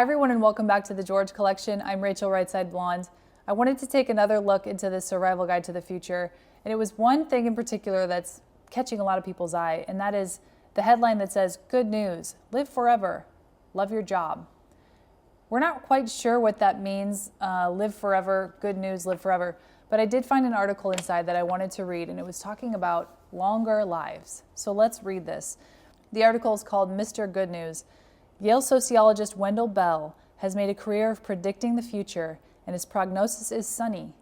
Hi everyone and welcome back to the George Collection. I'm Rachel Rightside Blonde. I wanted to take another look into this survival guide to the future, and it was one thing in particular that's catching a lot of people's eye, and that is the headline that says, "Good news, live forever, love your job." We're not quite sure what that means, live forever, good news, live forever, but I did find an article inside that I wanted to read, and it was talking about longer lives. So let's read this. The article is called Mr. Good News. Yale sociologist Wendell Bell has made a career of predicting the future, and his prognosis is sunny.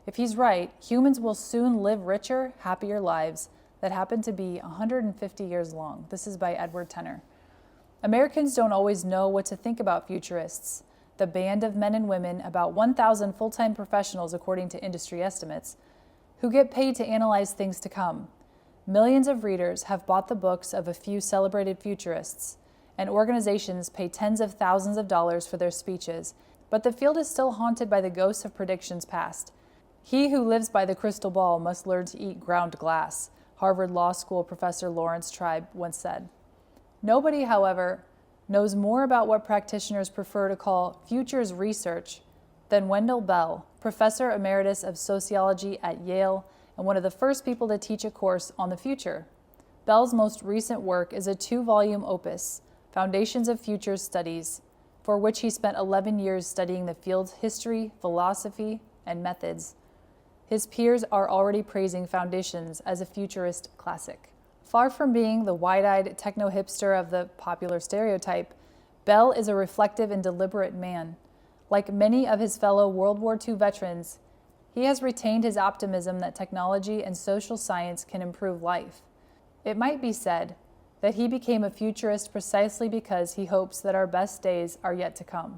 If he's right, humans will soon live richer, happier lives that happen to be 150 years long. This is by Edward Tenner. Americans don't always know what to think about futurists. The band of men and women, about 1,000 full-time professionals according to industry estimates, who get paid to analyze things to come. Millions of readers have bought the books of a few celebrated futurists, and organizations pay tens of thousands of dollars for their speeches, but the field is still haunted by the ghosts of predictions past. He who lives by the crystal ball must learn to eat ground glass, Harvard Law School professor Lawrence Tribe once said. Nobody, however, knows more about what practitioners prefer to call futures research than Wendell Bell, professor emeritus of sociology at Yale and one of the first people to teach a course on the future. Bell's most recent work is a 2-volume opus, Foundations of Futures Studies, for which he spent 11 years studying the field's history, philosophy, and methods. His peers are already praising Foundations as a futurist classic. Far from being the wide-eyed techno-hipster of the popular stereotype, Bell is a reflective and deliberate man. Like many of his fellow World War II veterans, he has retained his optimism that technology and social science can improve life. It might be said that he became a futurist precisely because he hopes that our best days are yet to come.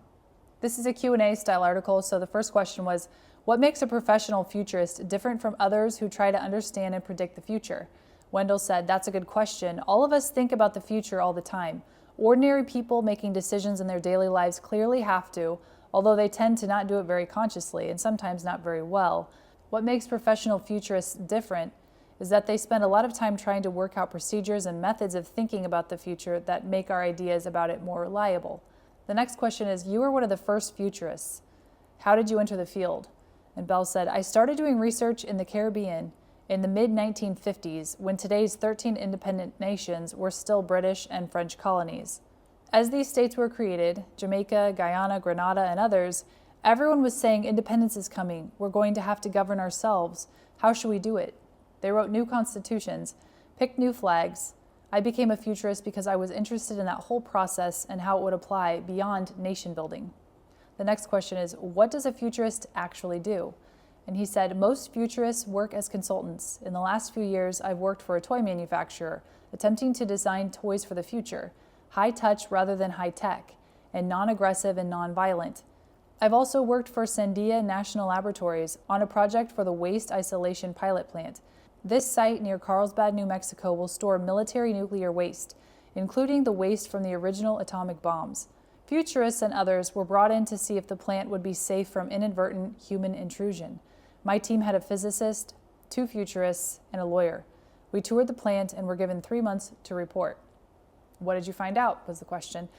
This is a Q&A style article, so the first question was, what makes a professional futurist different from others who try to understand and predict the future? Wendell said, that's a good question. All of us think about the future all the time. Ordinary people making decisions in their daily lives clearly have to, although they tend to not do it very consciously and sometimes not very well. What makes professional futurists different is that they spend a lot of time trying to work out procedures and methods of thinking about the future that make our ideas about it more reliable. The next question is, you were one of the first futurists. How did you enter the field? And Bell said, I started doing research in the Caribbean in the mid-1950s when today's 13 independent nations were still British and French colonies. As these states were created, Jamaica, Guyana, Grenada, and others, everyone was saying independence is coming. We're going to have to govern ourselves. How should we do it? They wrote new constitutions, picked new flags. I became a futurist because I was interested in that whole process and how it would apply beyond nation building. The next question is, what does a futurist actually do? And he said, most futurists work as consultants. In the last few years, I've worked for a toy manufacturer, attempting to design toys for the future, high touch rather than high tech, and non-aggressive and non-violent. I've also worked for Sandia National Laboratories on a project for the waste isolation pilot plant. This site near Carlsbad, New Mexico will store military nuclear waste, including the waste from the original atomic bombs. Futurists and others were brought in to see if the plant would be safe from inadvertent human intrusion. My team had a physicist, 2 futurists, and a lawyer. We toured the plant and were given 3 months to report. What did you find out, was the question.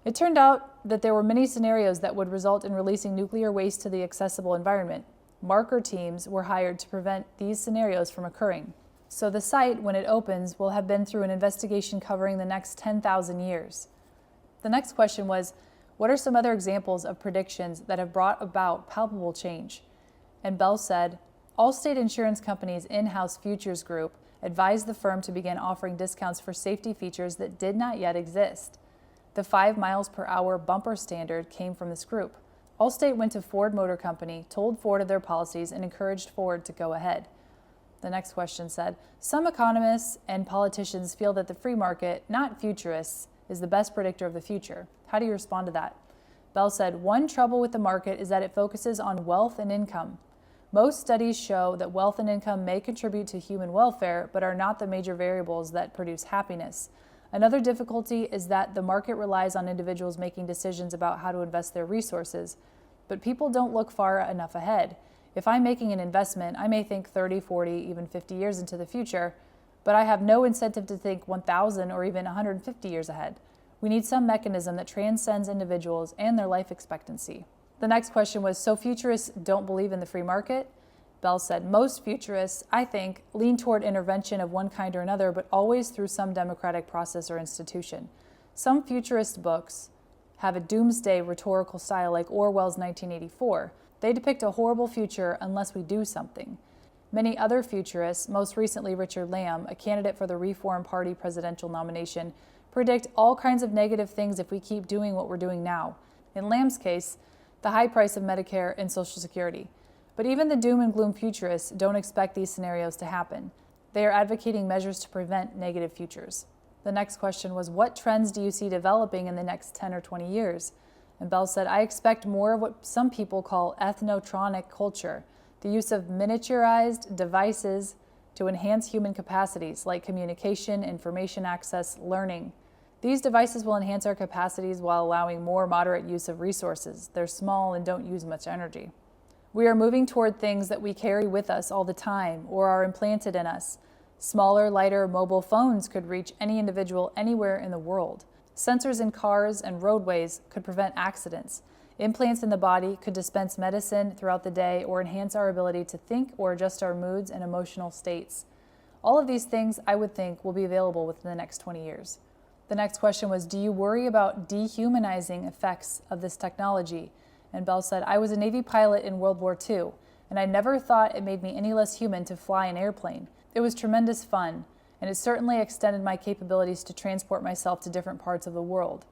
It turned out that there were many scenarios that would result in releasing nuclear waste to the accessible environment. Marker teams were hired to prevent these scenarios from occurring. So the site, when it opens, will have been through an investigation covering the next 10,000 years. The next question was, what are some other examples of predictions that have brought about palpable change? And Bell said, Allstate Insurance Company's in-house futures group advised the firm to begin offering discounts for safety features that did not yet exist. The 5 miles per hour bumper standard came from this group. Allstate went to Ford Motor Company, told Ford of their policies, and encouraged Ford to go ahead. The next question said, some economists and politicians feel that the free market, not futurists, is the best predictor of the future. How do you respond to that? Bell said, one trouble with the market is that it focuses on wealth and income. Most studies show that wealth and income may contribute to human welfare, but are not the major variables that produce happiness. Another difficulty is that the market relies on individuals making decisions about how to invest their resources, but people don't look far enough ahead. If I'm making an investment, I may think 30, 40, even 50 years into the future, but I have no incentive to think 1,000 or even 150 years ahead. We need some mechanism that transcends individuals and their life expectancy. The next question was, so futurists don't believe in the free market? Bell said, most futurists, I think, lean toward intervention of one kind or another, but always through some democratic process or institution. Some futurist books have a doomsday rhetorical style like Orwell's 1984. They depict a horrible future unless we do something. Many other futurists, most recently Richard Lamb, a candidate for the Reform Party presidential nomination, predict all kinds of negative things if we keep doing what we're doing now. In Lamb's case, the high price of Medicare and Social Security. But even the doom and gloom futurists don't expect these scenarios to happen. They are advocating measures to prevent negative futures. The next question was, what trends do you see developing in the next 10 or 20 years? And Bell said, I expect more of what some people call ethnotronic culture, the use of miniaturized devices to enhance human capacities like communication, information access, learning. These devices will enhance our capacities while allowing more moderate use of resources. They're small and don't use much energy. We are moving toward things that we carry with us all the time or are implanted in us. Smaller, lighter mobile phones could reach any individual anywhere in the world. Sensors in cars and roadways could prevent accidents. Implants in the body could dispense medicine throughout the day or enhance our ability to think or adjust our moods and emotional states. All of these things, I would think, will be available within the next 20 years. The next question was, do you worry about dehumanizing effects of this technology? And Bell said, I was a Navy pilot in World War II, and I never thought it made me any less human to fly an airplane. It was tremendous fun, and it certainly extended my capabilities to transport myself to different parts of the world.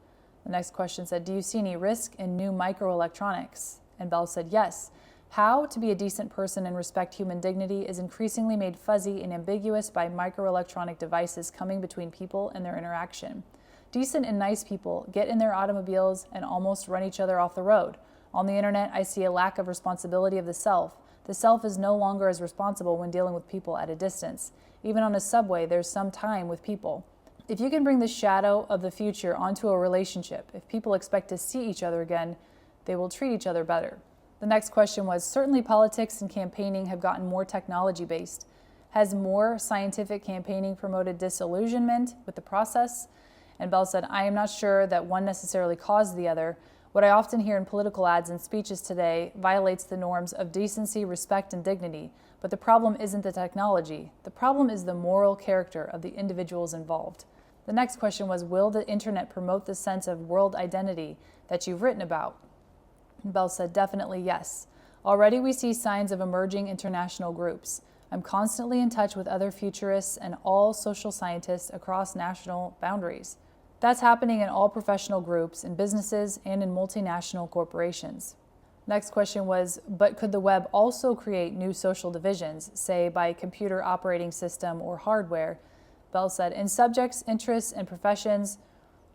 The next question said, do you see any risk in new microelectronics? And Bell said, yes. How to be a decent person and respect human dignity is increasingly made fuzzy and ambiguous by microelectronic devices coming between people and their interaction. Decent and nice people get in their automobiles and almost run each other off the road. On the internet, I see a lack of responsibility of the self. The self is no longer as responsible when dealing with people at a distance. Even on a subway, there's some time with people. If you can bring the shadow of the future onto a relationship, if people expect to see each other again, they will treat each other better. The next question was, certainly politics and campaigning have gotten more technology-based. Has more scientific campaigning promoted disillusionment with the process? And Bell said, I am not sure that one necessarily caused the other. What I often hear in political ads and speeches today violates the norms of decency, respect, and dignity. But the problem isn't the technology. The problem is the moral character of the individuals involved. The next question was, will the internet promote the sense of world identity that you've written about? And Bell said, definitely yes. Already we see signs of emerging international groups. I'm constantly in touch with other futurists and all social scientists across national boundaries. That's happening in all professional groups, in businesses, and in multinational corporations. Next question was, but could the web also create new social divisions, say by computer operating system or hardware? Bell said, in subjects, interests, and professions,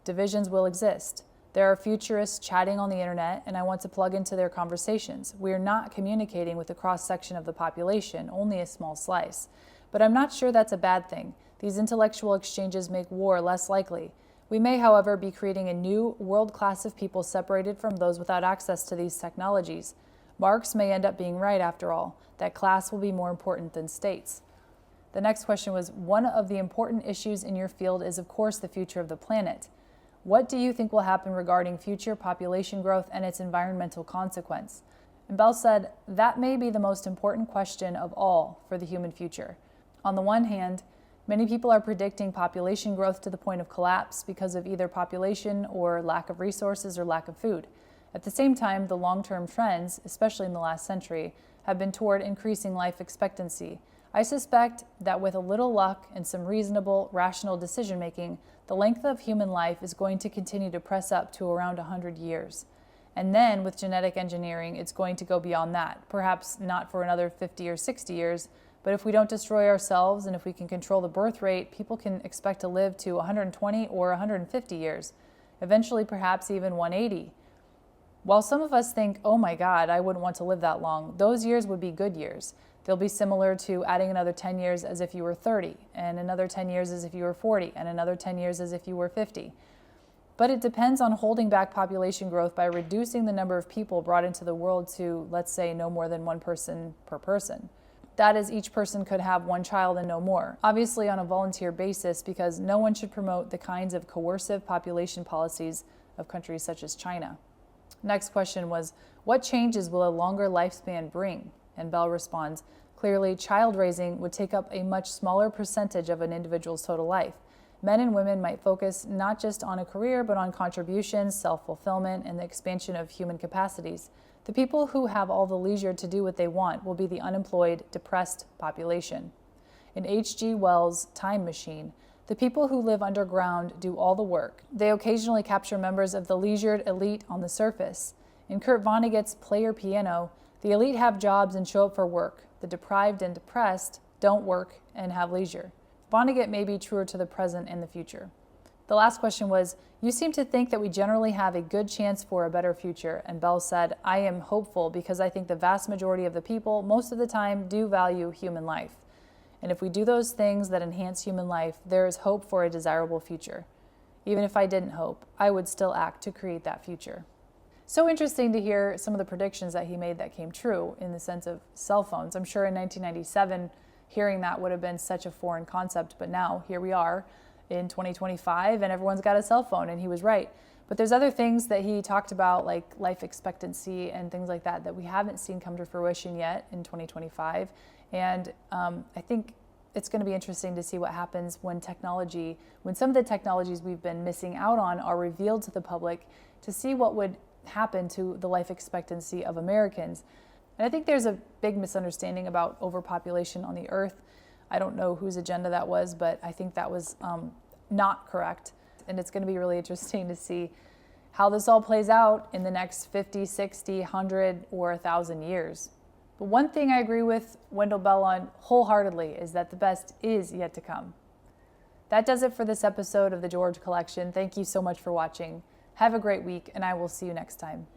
divisions will exist. There are futurists chatting on the internet, and I want to plug into their conversations. We are not communicating with a cross-section of the population, only a small slice. But I'm not sure that's a bad thing. These intellectual exchanges make war less likely. We may, however, be creating a new world class of people separated from those without access to these technologies. Marx may end up being right after all, that class will be more important than states. The next question was, one of the important issues in your field is, of course, the future of the planet. What do you think will happen regarding future population growth and its environmental consequence? And Bell said, that may be the most important question of all for the human future. On the one hand, many people are predicting population growth to the point of collapse because of either population or lack of resources or lack of food. At the same time, the long-term trends, especially in the last century, have been toward increasing life expectancy. I suspect that with a little luck and some reasonable, rational decision-making, the length of human life is going to continue to press up to around 100 years. And then, with genetic engineering, it's going to go beyond that, perhaps not for another 50 or 60 years, but if we don't destroy ourselves and if we can control the birth rate, people can expect to live to 120 or 150 years, eventually perhaps even 180. While some of us think, oh my God, I wouldn't want to live that long, those years would be good years. They'll be similar to adding another 10 years as if you were 30, and another 10 years as if you were 40, and another 10 years as if you were 50. But it depends on holding back population growth by reducing the number of people brought into the world to, let's say, no more than one person per person. That is, each person could have one child and no more, obviously on a volunteer basis, because no one should promote the kinds of coercive population policies of countries such as China. Next question was, what changes will a longer lifespan bring? And Bell responds, clearly, child raising would take up a much smaller percentage of an individual's total life. Men and women might focus not just on a career, but on contributions, self-fulfillment, and the expansion of human capacities. The people who have all the leisure to do what they want will be the unemployed, depressed population. In H.G. Wells' Time Machine, the people who live underground do all the work. They occasionally capture members of the leisured elite on the surface. In Kurt Vonnegut's Play Your Piano, the elite have jobs and show up for work. The deprived and depressed don't work and have leisure. Vonnegut may be truer to the present and the future. The last question was, you seem to think that we generally have a good chance for a better future, and Bell said, I am hopeful because I think the vast majority of the people, most of the time, do value human life. And if we do those things that enhance human life, there is hope for a desirable future. Even if I didn't hope, I would still act to create that future. So interesting to hear some of the predictions that he made that came true in the sense of cell phones. I'm sure in 1997, hearing that would have been such a foreign concept, but now here we are in 2025 and everyone's got a cell phone, and he was right. But there's other things that he talked about, like life expectancy and things like that we haven't seen come to fruition yet in 2025. And I think it's going to be interesting to see what happens when some of the technologies we've been missing out on are revealed to the public, to see what would happen to the life expectancy of Americans. And I think there's a big misunderstanding about overpopulation on the earth. I don't know whose agenda that was, but I think that was not correct. And it's going to be really interesting to see how this all plays out in the next 50, 60, 100, or 1,000 years. But one thing I agree with Wendell Bell on wholeheartedly is that the best is yet to come. That does it for this episode of the George Collection. Thank you so much for watching. Have a great week, and I will see you next time.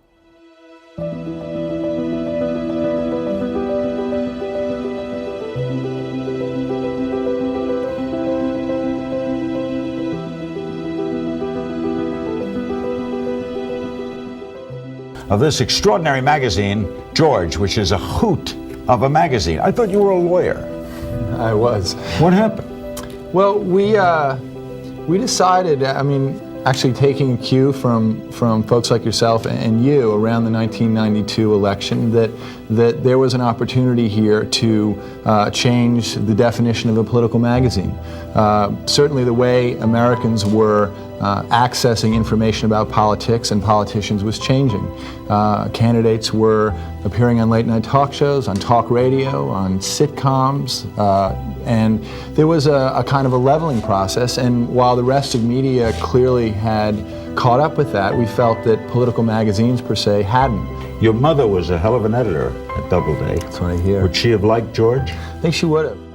Of this extraordinary magazine, George, which is a hoot of a magazine. I thought you were a lawyer. I was. What happened? Well, we decided, actually taking a cue from folks like yourself and you around the 1992 election, that there was an opportunity here to change the definition of a political magazine. Certainly the way Americans were accessing information about politics and politicians was changing. Candidates were appearing on late night talk shows, on talk radio, on sitcoms, and there was a kind of a leveling process. And while the rest of media clearly had caught up with that, we felt that political magazines per se hadn't. Your mother was a hell of an editor at Doubleday. That's what I hear. Would she have liked George? I think she would have.